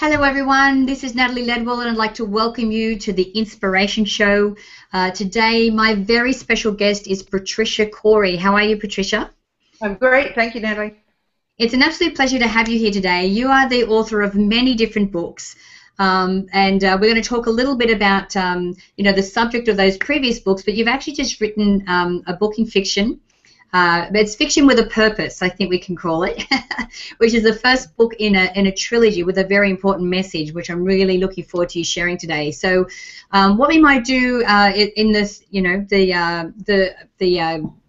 Hello everyone, this is Natalie Ledwell and I'd like to welcome you to the Inspiration Show. Today my very special guest is Patricia Cori. How are you, Patricia? I'm great, thank you, Natalie. It's an absolute pleasure to have you here today. You are the author of many different books, and we're going to talk a little bit about the subject of those previous books, but you've actually just written a book in fiction. It's fiction with a purpose, I think we can call it, which is the first book in a trilogy with a very important message, which I'm really looking forward to you sharing today. So, what we might do in this, the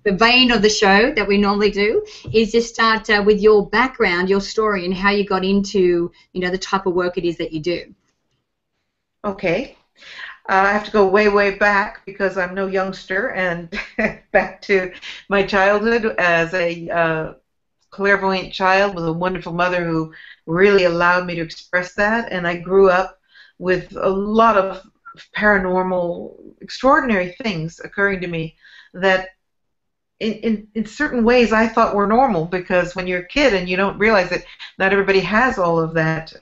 vein of the show that we normally do, is just start with your background, your story, and how you got into, the type of work it is that you do. Okay. I have to go way, way back because I'm no youngster, and back to my childhood as a clairvoyant child with a wonderful mother who really allowed me to express that, and I grew up with a lot of paranormal, extraordinary things occurring to me that in certain ways I thought were normal, because when you're a kid and you don't realize that not everybody has all of that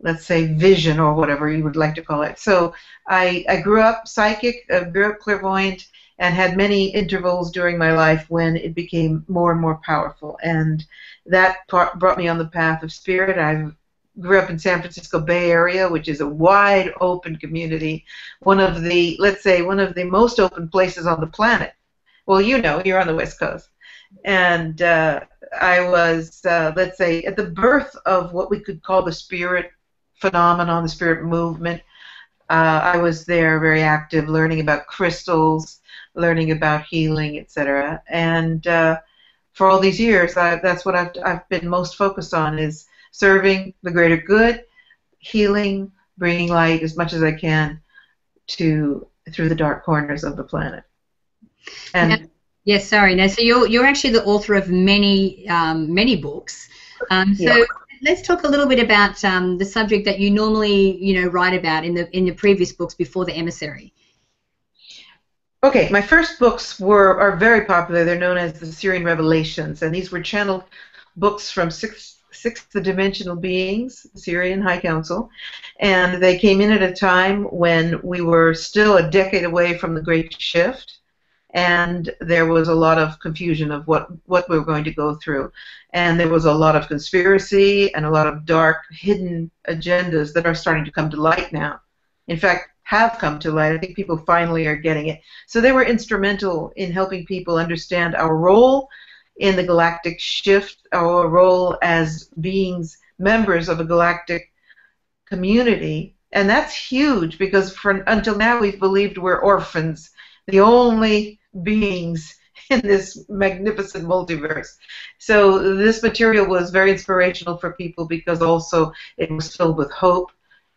let's say vision or whatever you would like to call it. So I grew up psychic, grew up clairvoyant, and had many intervals during my life when it became more and more powerful. And that brought me on the path of spirit. I grew up in San Francisco Bay Area, which is a wide open community, one of the, let's say, one of the most open places on the planet. Well, you're on the West Coast. And I was, let's say, at the birth of what we could call the spirit phenomenon, the spirit movement. I was there very active, learning about crystals, learning about healing, etc. And for all these years, that's what I've been most focused on, is serving the greater good, healing, bringing light as much as I can through the dark corners of the planet. And yes, sorry. Now, so you're actually the author of many books. Yeah. Let's talk a little bit about the subject that you normally, write about in the previous books before the Emissary. Okay, my first books are very popular. They're known as the Syrian Revelations, and these were channeled books from sixth dimensional beings, Syrian High Council, and they came in at a time when we were still a decade away from the Great Shift. And there was a lot of confusion of what we were going to go through. And there was a lot of conspiracy and a lot of dark, hidden agendas that are starting to come to light now. In fact, have come to light. I think people finally are getting it. So they were instrumental in helping people understand our role in the galactic shift, our role as beings, members of a galactic community. And that's huge, because until now we've believed we're orphans, the only beings in this magnificent multiverse. So this material was very inspirational for people, because also it was filled with hope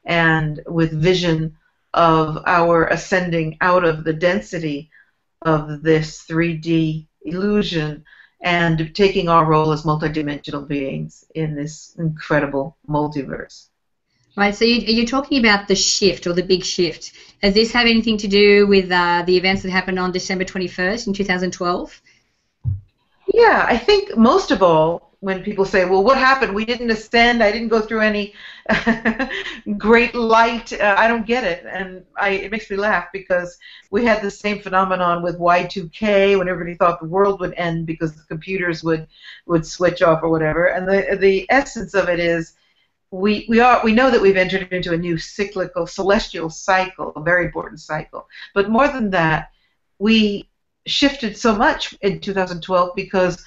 and with vision of our ascending out of the density of this 3D illusion and taking our role as multidimensional beings in this incredible multiverse. Right, so you're talking about the shift, or the big shift. Does this have anything to do with the events that happened on December 21st in 2012? Yeah, I think most of all, when people say, well, what happened? We didn't ascend. I didn't go through any great light. I don't get it. And it makes me laugh, because we had the same phenomenon with Y2K, when everybody thought the world would end because the computers would switch off or whatever. And the essence of it is, we know that we've entered into a new cyclical, celestial cycle, a very important cycle. But more than that, we shifted so much in 2012, because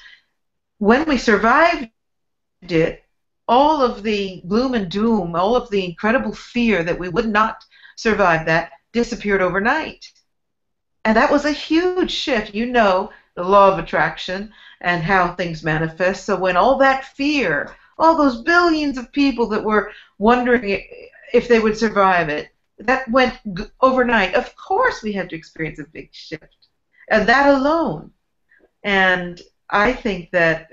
when we survived it, all of the gloom and doom, all of the incredible fear that we would not survive that, disappeared overnight. And that was a huge shift. You know the law of attraction and how things manifest. So when all that fear, all those billions of people that were wondering if they would survive it, that went overnight. Of course we had to experience a big shift. And that alone. And I think that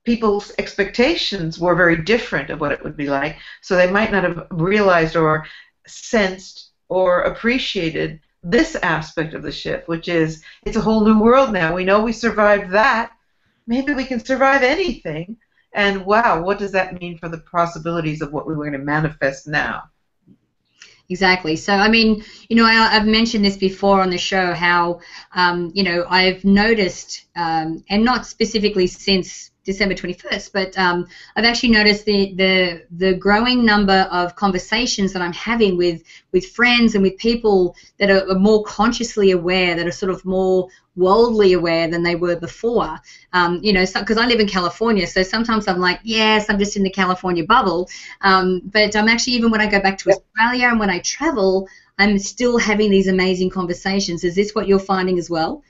people's expectations were very different of what it would be like, so they might not have realized or sensed or appreciated this aspect of the shift, which is, it's a whole new world now. We know we survived that. Maybe we can survive anything, And wow, what does that mean for the possibilities of what we're going to manifest now? Exactly. So, I mean, I've mentioned this before on the show how, I've noticed, and not specifically since December 21st, but I've actually noticed the growing number of conversations that I'm having with friends and with people that are more consciously aware, that are sort of more worldly aware than they were before. Because I live in California, so sometimes I'm like, yes, I'm just in the California bubble. But I'm actually, even when I go back to Australia and when I travel, I'm still having these amazing conversations. Is this what you're finding as well?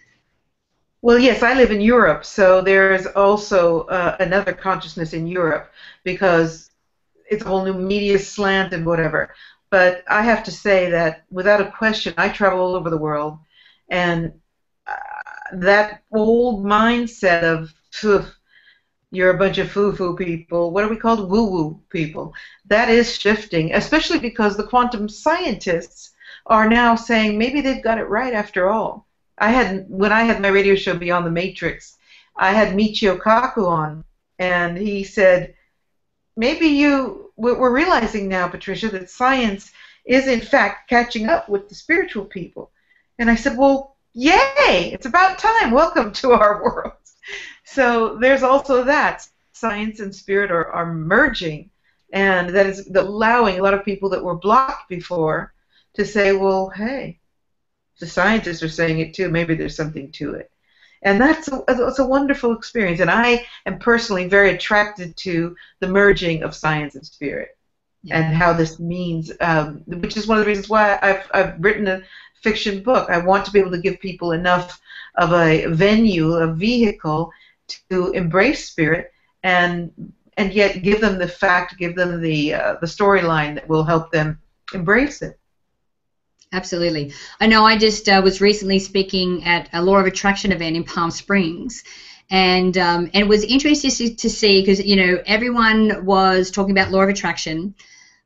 Well, yes, I live in Europe, so there's also another consciousness in Europe because it's a whole new media slant and whatever. But I have to say that without a question, I travel all over the world, and that old mindset of "Phew, you're a bunch of foo-foo people," what are we called? Woo-woo people. That is shifting, especially because the quantum scientists are now saying maybe they've got it right after all. When I had my radio show Beyond the Matrix, I had Michio Kaku on, and he said, maybe we're realizing now, Patricia, that science is in fact catching up with the spiritual people. And I said, well, yay, it's about time. Welcome to our world. So there's also that. Science and spirit are merging, and that is allowing a lot of people that were blocked before to say, well, hey, the scientists are saying it too. Maybe there's something to it. And that's a wonderful experience. And I am personally very attracted to the merging of science and spirit, and how this means, which is one of the reasons why I've written a fiction book. I want to be able to give people enough of a venue, a vehicle to embrace spirit, and yet give them the fact, give them the storyline that will help them embrace it. Absolutely. I know I just was recently speaking at a Law of Attraction event in Palm Springs, and it was interesting to see because, everyone was talking about Law of Attraction.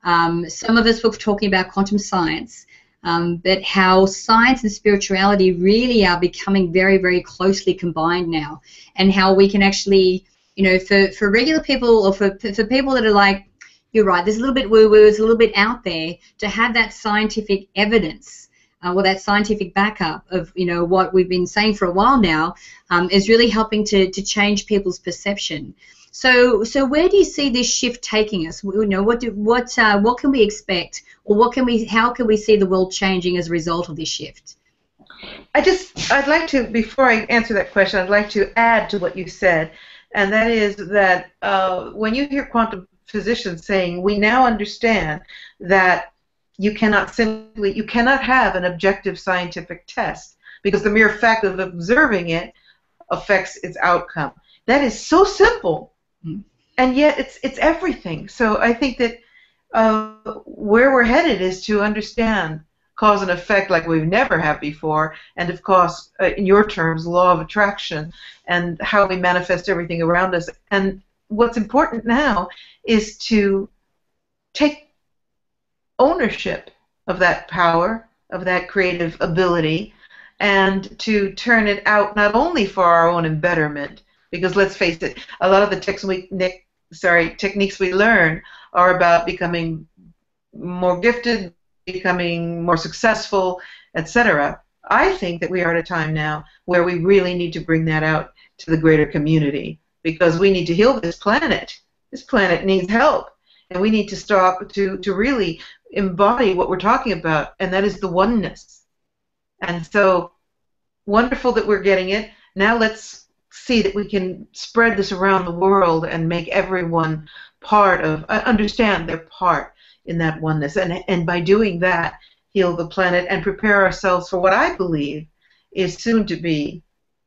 Some of us were talking about quantum science, but how science and spirituality really are becoming very, very closely combined now, and how we can actually, for regular people or for people that are like, you're right, there's a little bit woo-woo, it's a little bit out there, to have that scientific evidence or that scientific backup of, what we've been saying for a while now, is really helping to change people's perception. So where do you see this shift taking us? What can we expect, or how can we see the world changing as a result of this shift? I'd like to, before I answer that question, I'd like to add to what you said, and that is that when you hear quantum physicians saying, we now understand that you cannot have an objective scientific test because the mere fact of observing it affects its outcome. That is so simple, and yet it's everything. So I think that where we're headed is to understand cause and effect like we've never have before, and of course, in your terms, law of attraction, and how we manifest everything around us. And what's important now is to take ownership of that power, of that creative ability, and to turn it out not only for our own betterment, because let's face it, a lot of the techniques we learn are about becoming more gifted, becoming more successful, etc. I think that we are at a time now where we really need to bring that out to the greater community, because we need to heal this planet. This planet needs help, and we need to stop to really embody what we're talking about, and that is the oneness. And so wonderful that we're getting it. Now let's see that we can spread this around the world and make everyone understand their part in that oneness, and by doing that, heal the planet and prepare ourselves for what I believe is soon to be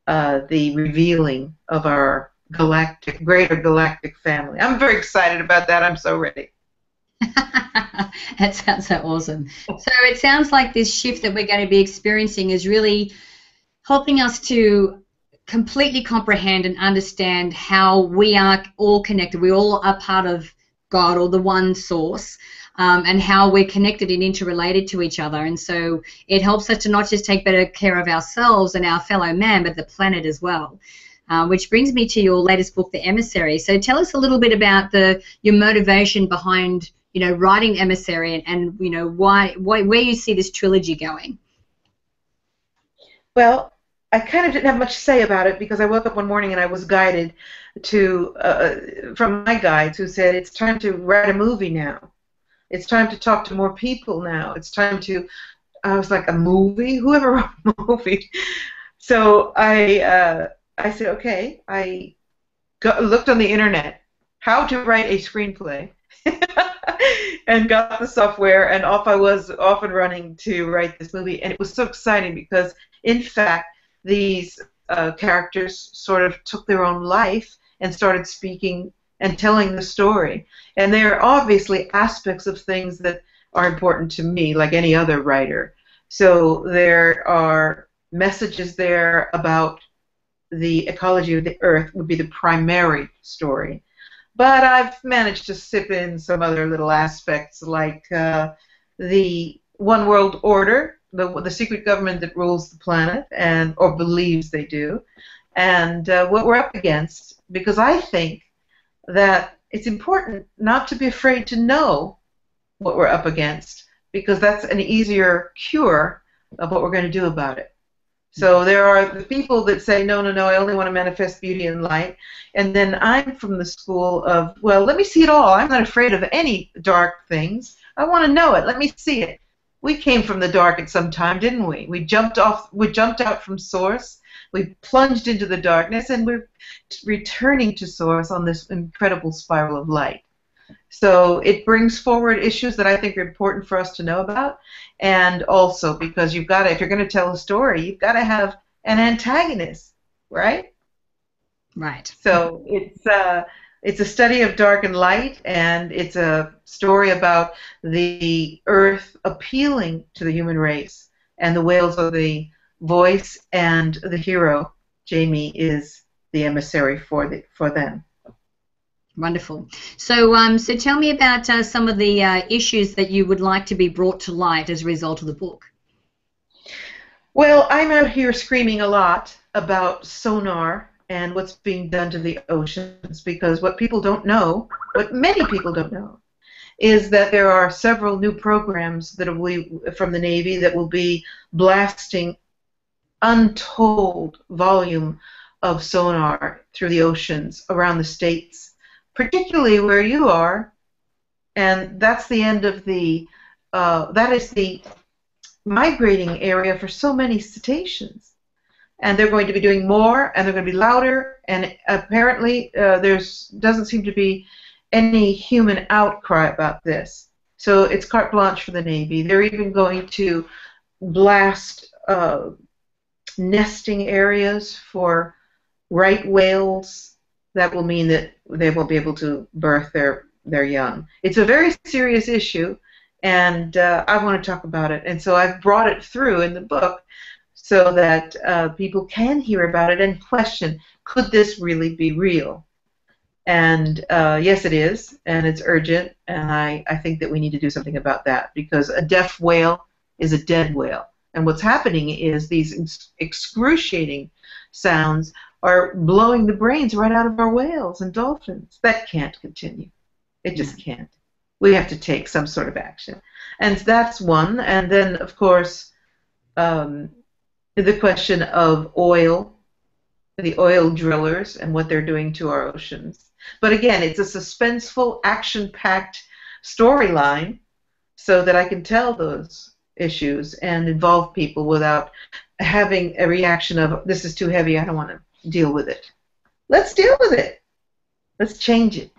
the revealing of our greater galactic family. I'm very excited about that. I'm so ready. That sounds so awesome. So it sounds like this shift that we're going to be experiencing is really helping us to completely comprehend and understand how we are all connected. We all are part of God, or the one source, and how we're connected and interrelated to each other. And so it helps us to not just take better care of ourselves and our fellow man, but the planet as well. which brings me to your latest book, The Emissary. So tell us a little bit about your motivation behind, writing Emissary, and why where you see this trilogy going. Well, I kind of didn't have much to say about it because I woke up one morning and I was guided from my guides who said, it's time to write a movie now. It's time to talk to more people now. It's time to, I was like, a movie? Whoever wrote a movie? So I said, okay. I looked on the internet, how to write a screenplay, and got the software, and off I was, off and running to write this movie. And it was so exciting because, in fact, these characters sort of took their own life and started speaking and telling the story. And there are obviously aspects of things that are important to me, like any other writer. So there are messages there about the ecology of the earth would be the primary story. But I've managed to sip in some other little aspects, like the one world order, the secret government that rules the planet, or believes they do, and what we're up against. Because I think that it's important not to be afraid to know what we're up against, because that's an easier cure of what we're going to do about it. So there are the people that say, no, no, no, I only want to manifest beauty and light. And then I'm from the school of, well, let me see it all. I'm not afraid of any dark things. I want to know it. Let me see it. We came from the dark at some time, didn't we? We jumped out from source. We plunged into the darkness, and we're returning to source on this incredible spiral of light. So it brings forward issues that I think are important for us to know about, and also because you've got to, if you're going to tell a story, you've got to have an antagonist, right? Right. So it's a study of dark and light, and it's a story about the earth appealing to the human race, and the whales are the voice, and the hero, Jamie, is the emissary for them. Wonderful. So, so tell me about some of the issues that you would like to be brought to light as a result of the book. Well, I'm out here screaming a lot about sonar and what's being done to the oceans, because what people don't know, what many people don't know, is that there are several new programs that will be from the Navy that will be blasting untold volume of sonar through the oceans around the states, particularly where you are, and that's the end of the, that is the migrating area for so many cetaceans. And they're going to be doing more, and they're going to be louder, and apparently doesn't seem to be any human outcry about this. So it's carte blanche for the Navy. They're even going to blast nesting areas for right whales. That will mean that they won't be able to birth their young. It's a very serious issue, and I want to talk about it. And so I've brought it through in the book so that people can hear about it and question, could this really be real? And yes, it is, and it's urgent, and I think that we need to do something about that, because a deaf whale is a dead whale. And what's happening is these excruciating sounds are blowing the brains right out of our whales and dolphins. That can't continue. It just can't. We have to take some sort of action. And that's one. And then, of course, the question of oil, the oil drillers and what they're doing to our oceans. But again, it's a suspenseful, action-packed storyline so that I can tell those issues and involve people without having a reaction of, this is too heavy, I don't want to deal with it. Let's deal with it. Let's change it.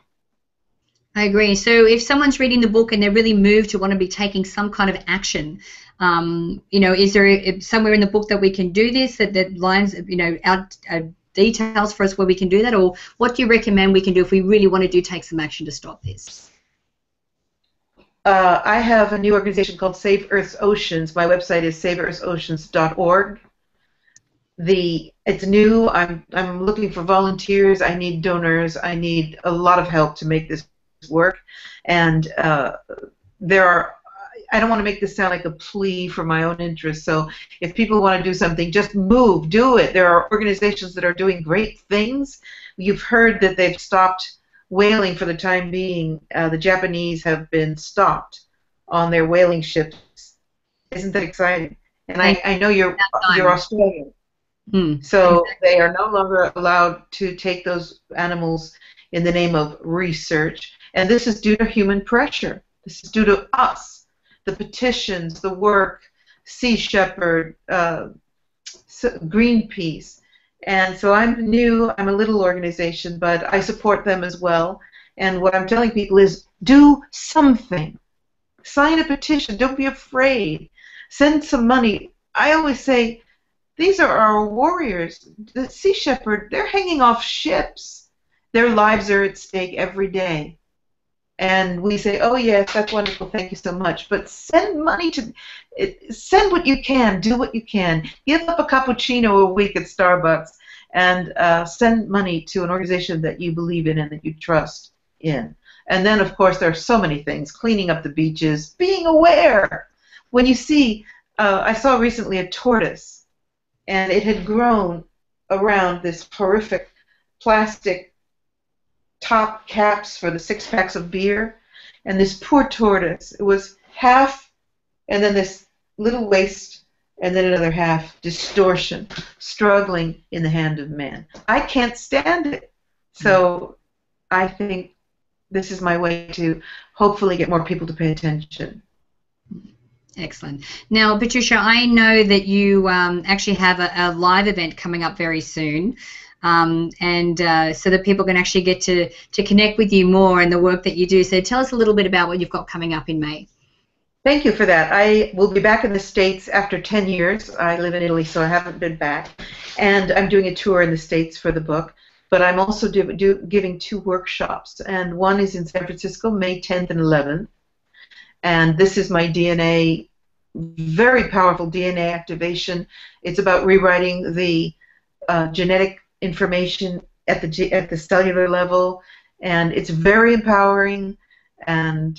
I agree. So if someone's reading the book and they're really moved to want to be taking some kind of action, is there somewhere in the book that we can do this, that lines, out details for us where we can do that, or what do you recommend we can do if we really want to take some action to stop this? I have a new organization called Save Earth's Oceans. My website is saveearthsoceans.org. It's new. I'm looking for volunteers. I need donors. I need a lot of help to make this work. And I don't want to make this sound like a plea for my own interest. So if people want to do something, just move, do it. There are organizations that are doing great things. You've heard that they've stopped whaling for the time being. The Japanese have been stopped on their whaling ships. Isn't that exciting? And I know you're Australian. So they are no longer allowed to take those animals in the name of research. And this is due to human pressure. This is due to us, the petitions, the work, Sea Shepherd, Greenpeace. And so I'm new, I'm a little organization, but I support them as well. And what I'm telling people is do something. Sign a petition. Don't be afraid. Send some money. I always say, these are our warriors. The Sea Shepherd, they're hanging off ships. Their lives are at stake every day. And we say, oh, yes, that's wonderful, thank you so much. But send money to, send what you can, do what you can. Give up a cappuccino a week at Starbucks and send money to an organization that you believe in and that you trust in. And then, of course, there are so many things, cleaning up the beaches, being aware. When you see, I saw recently a tortoise, and it had grown around this horrific plastic top caps for the 6-packs of beer, and this poor tortoise, it was half, and then this little waist, and then another half distortion, struggling in the hand of man. I can't stand it. So I think this is my way to hopefully get more people to pay attention. Excellent. Now, Patricia, I know that you actually have a live event coming up very soon. So that people can actually get to connect with you more and the work that you do. So tell us a little bit about what you've got coming up in May. Thank you for that. I will be back in the States after 10 years. I live in Italy, so I haven't been back. And I'm doing a tour in the States for the book. But I'm also giving 2 workshops. And one is in San Francisco, May 10th and 11th. And this is my DNA, very powerful DNA activation. It's about rewriting the genetic information at the cellular level, and it's very empowering, and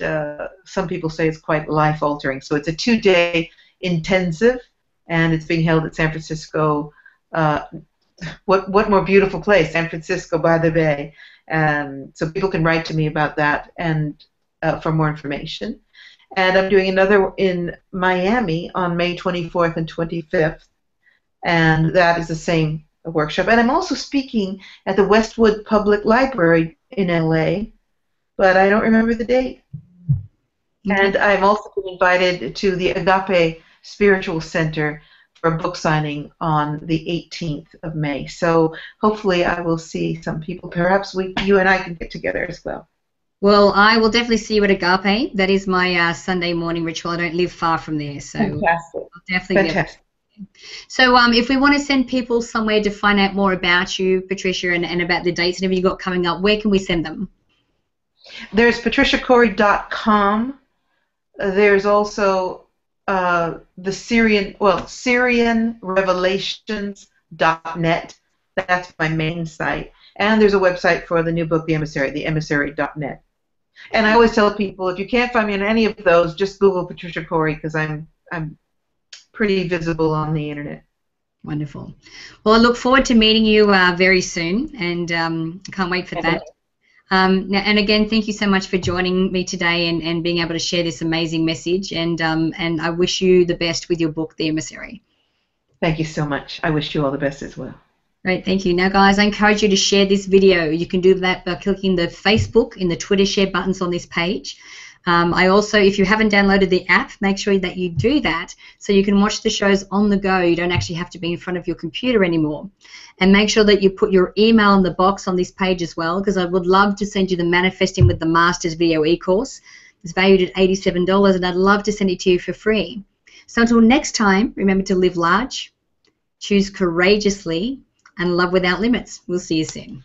some people say it's quite life-altering. So it's a 2-day intensive, and it's being held at San Francisco. What more beautiful place, San Francisco by the Bay. So people can write to me about that and for more information. And I'm doing another in Miami on May 24th and 25th, and that is the same workshop. And I'm also speaking at the Westwood Public Library in LA, but I don't remember the date. And I'm also been invited to the Agape Spiritual Center for a book signing on the 18th of May. So hopefully I will see some people. Perhaps you and I can get together as well. Well, I will definitely see you at Agape. That is my Sunday morning ritual. I don't live far from there, so fantastic. I'll definitely Fantastic. So if we want to send people somewhere to find out more about you, Patricia, and about the dates and everything you've got coming up, where can we send them? There's patriciacori.com. There's also the Syrian Revelations.net. That's my main site. And there's a website for the new book, The Emissary, theemissary.net. And I always tell people, if you can't find me on any of those, just Google Patricia Cori, because I'm pretty visible on the internet. Wonderful. Well, I look forward to meeting you very soon, and can't wait for that. And again, thank you so much for joining me today and being able to share this amazing message. And I wish you the best with your book, The Emissary. Thank you so much. I wish you all the best as well. Great, thank you. Now, guys, I encourage you to share this video. You can do that by clicking the Facebook and the Twitter share buttons on this page. I also, if you haven't downloaded the app, make sure that you do that so you can watch the shows on the go. You don't actually have to be in front of your computer anymore. And make sure that you put your email in the box on this page as well, because I would love to send you the Manifesting with the Masters video e-course. It's valued at $87, and I'd love to send it to you for free. So until next time, remember to live large, choose courageously, and love without limits. We'll see you soon.